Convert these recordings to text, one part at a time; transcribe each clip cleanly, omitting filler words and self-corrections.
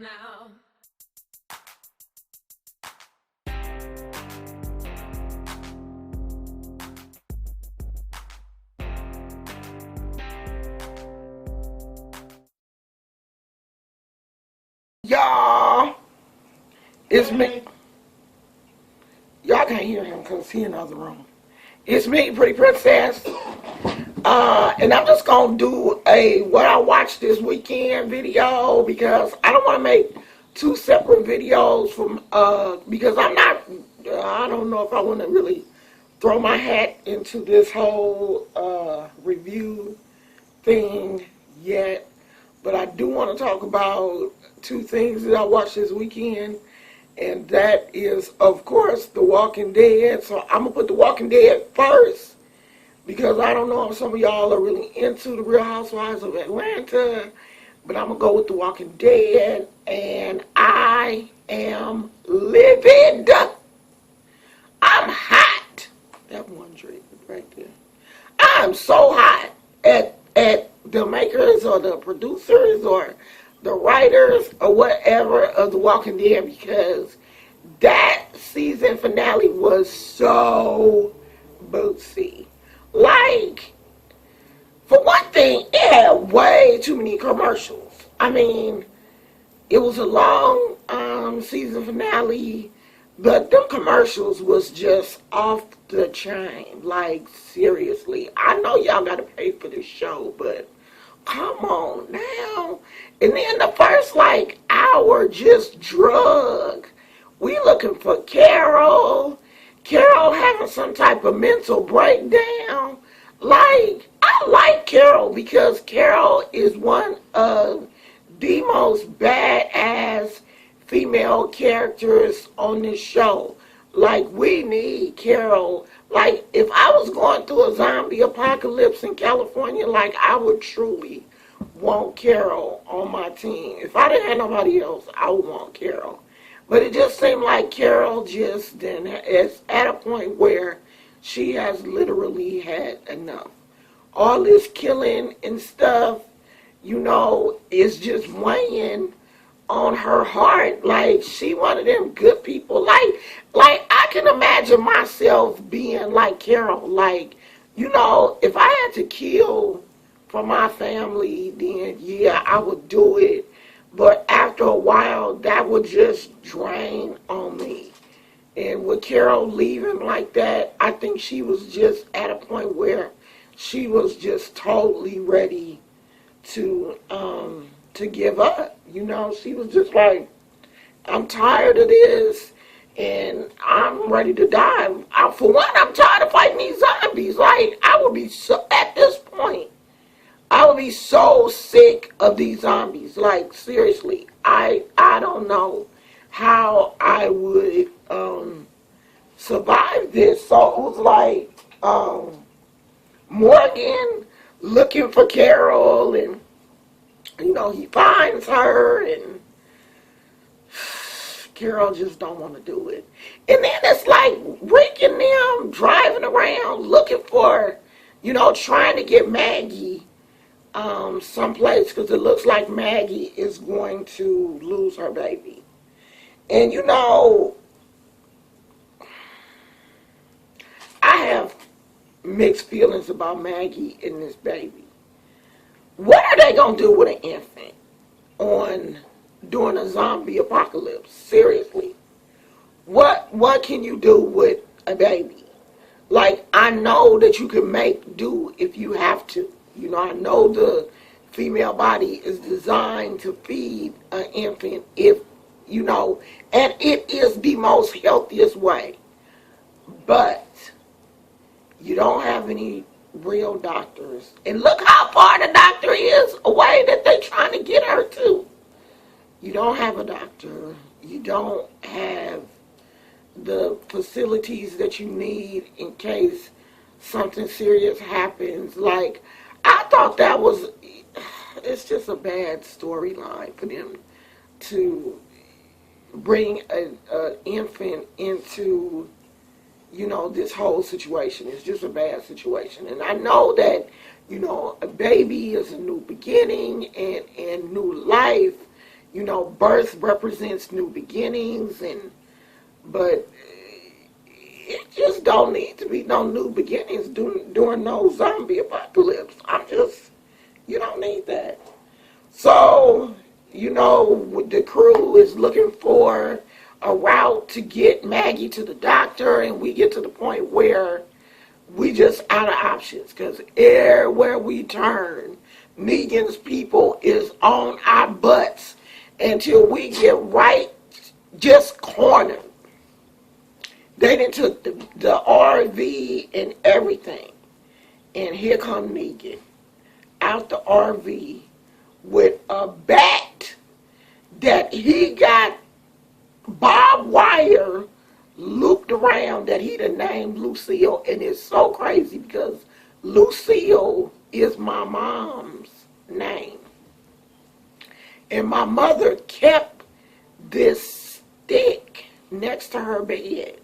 now. Y'all, it's me. Y'all can't hear him because he in the other room. It's me, Pretty Princess. And I'm just going to do a what I watched this weekend video because I don't want to make two separate videos from, because I don't know if I want to really throw my hat into this whole review thing yet. But I do want to talk about two things that I watched this weekend. And that is, of course, The Walking Dead. So I'm going to put The Walking Dead first because I don't know if some of y'all are really into The Real Housewives of Atlanta. But I'm going to go with The Walking Dead. And I am livid. I'm hot. That one drink right there. I'm so hot at the makers or the producers or the writers or whatever of The Walking Dead because that season finale was so bootsy. Like, for one thing, it had way too many commercials. I mean, it was a long season finale, but them commercials was just off the chain. Like, seriously. I know y'all got to pay for this show, but come on now. And then the first, like, hour just drug. We looking for Carol. Carol having some type of mental breakdown. Like, I like Carol because Carol is one of the most badass female characters on this show. Like, we need Carol. Like, if I was going through a zombie apocalypse in California, like, I would truly want Carol on my team. If I didn't have nobody else, I would want Carol. But it just seemed like Carol just then is at a point where she has literally had enough. All this killing and stuff, you know, is just weighing on her heart. Like, she one of them good people. Like I can imagine myself being like Carol. Like, you know, if I had to kill for my family, then yeah, I would do it. But after a while, that would just drain on me. And with Carol leaving like that, I think she was just at a point where she was just totally ready to give up. You know, she was just like, I'm tired of this and I'm ready to die. For one, I'm tired of fighting these zombies. Like, I would be so, at this point, I would be so sick of these zombies. Like, seriously, I don't know how I would survive this. So it was like Morgan looking for Carol, and you know he finds her, and Carol just don't want to do it. And then it's like Rick and them driving around looking for, you know, trying to get Maggie someplace because it looks like Maggie is going to lose her baby. And you know, I have mixed feelings about Maggie and this baby. What are they gonna do with an infant on during a zombie apocalypse? Seriously, what can you do with a baby? Like, I know that you can make do if you have to. You know, I know the female body is designed to feed an infant if, you know, and it is the most healthiest way. But you don't have any real doctors. And look how far the doctor is away that they're trying to get her to. You don't have a doctor. You don't have the facilities that you need in case something serious happens. Like, I thought that was, it's just a bad storyline for them to bring an infant into, you know, this whole situation. Is just a bad situation. And I know that, you know, a baby is a new beginning and new life, you know, birth represents new beginnings, but it just don't need to be no new beginnings during no zombie apocalypse. You don't need that. So, you know, the crew is looking for a route to get Maggie to the doctor, and we get to the point where we just out of options, because everywhere we turn, Negan's people is on our butts until we get right, just cornered. They done took the RV and everything, and here come Negan out the RV with a bat that he got barbed wire looped around that he done named Lucille. And it's so crazy because Lucille is my mom's name. And my mother kept this stick next to her bed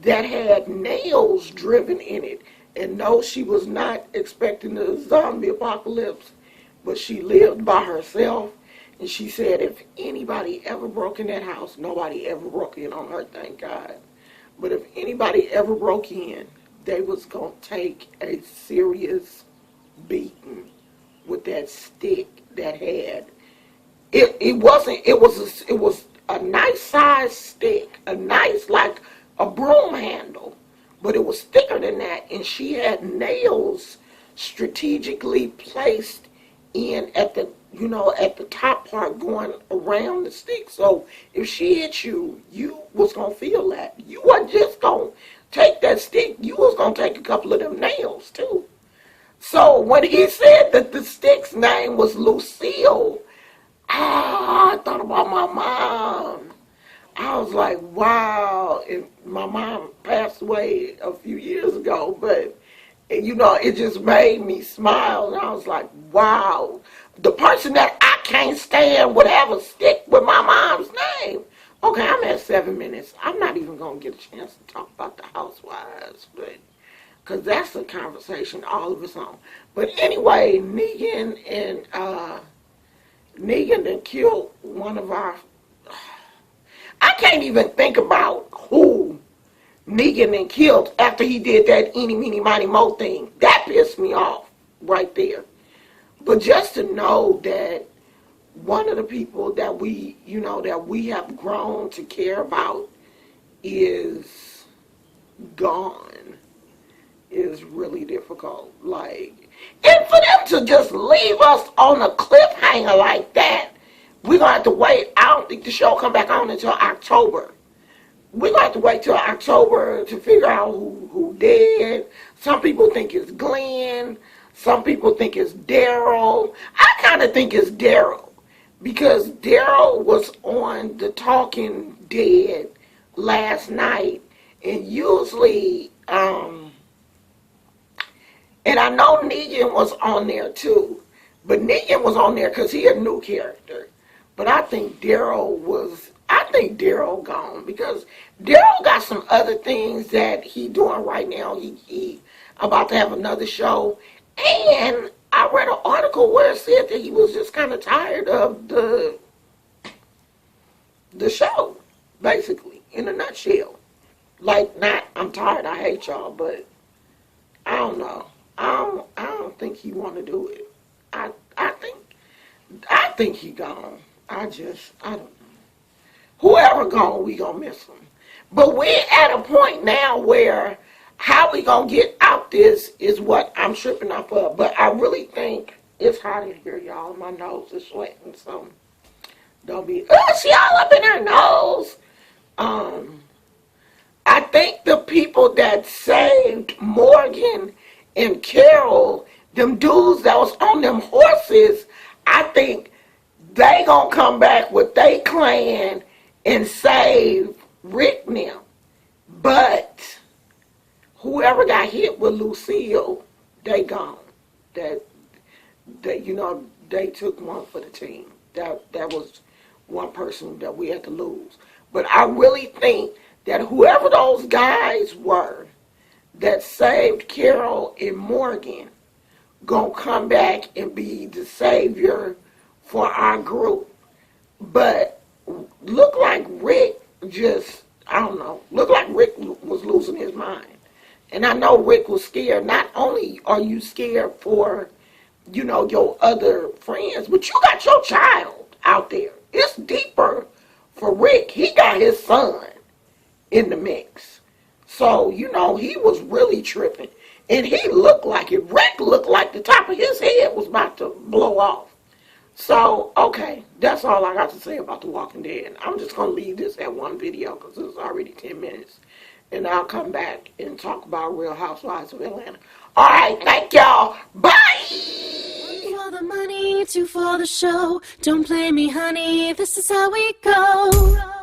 that had nails driven in it. And no, she was not expecting the zombie apocalypse, but she lived by herself. And she said if anybody ever broke in that house, nobody ever broke in on her, thank God. But if anybody ever broke in, they was going to take a serious beating with that stick that had, it was a nice size stick, a nice, like a broom handle, but it was thicker than that, and she had nails strategically placed in at the, you know, at the top part going around the stick. So if she hit you, you was gonna feel that. You wasn't just gonna take that stick, you was gonna take a couple of them nails too. So when he said that the stick's name was Lucille, I thought about my mom. I was like, wow. And my mom passed away a few years ago, but, you know, it just made me smile. And I was like, wow. The person that I can't stand would have a stick with my mom's name. Okay, I'm at 7 minutes. I'm not even going to get a chance to talk about the housewives, but because that's a conversation all of its own. But anyway, Negan done killed one of our... I can't even think about who Negan done killed after he did that eeny, meeny, miny, mo thing. That pissed me off right there. But just to know that one of the people that we, you know, that we have grown to care about is gone is really difficult. Like, and for them to just leave us on a cliffhanger like that, we're going to have to wait. I don't think the show come back on until October. We're going to have to wait till October to figure out who did. Some people think it's Glenn. Some people think it's Daryl. I kind of think it's Daryl, because Daryl was on The Talking Dead last night, and usually, and I know Negan was on there too, but Negan was on there because he a new character. But I think Daryl gone, because Daryl got some other things that he doing right now. He about to have another show, and I read an article where it said that he was just kind of tired of the show, basically, in a nutshell. Like, not, I'm tired, I hate y'all, but I don't know. I don't think he want to do it. I think he gone. I don't know. Whoever gone, we gonna miss him. But we're at a point now where how we gonna get out this is what I'm tripping off of. But I really think it's hot in here, y'all. My nose is sweating, so don't be, she all up in her nose. I think the people that saved Morgan and Carol, them dudes that was on them horses, I think they gonna come back with they clan and save Rick now. But whoever got hit with Lucille, they gone. That you know, they took one for the team. That was one person that we had to lose. But I really think that whoever those guys were that saved Carol and Morgan gonna come back and be the savior for our group. but looked like Rick just, I don't know, looked like Rick was losing his mind. And I know Rick was scared. Not only are you scared for, your other friends, but you got your child out there. It's deeper for Rick. He got his son in the mix. So, he was really tripping. And he looked like it. Rick looked like the top of his head was about to blow off. So, okay, that's all I got to say about The Walking Dead. I'm just going to leave this at one video because it's already 10 minutes. And I'll come back and talk about Real Housewives of Atlanta. All right, thank y'all. Bye! One for the money, two for the show. Don't play me, honey, this is how we go.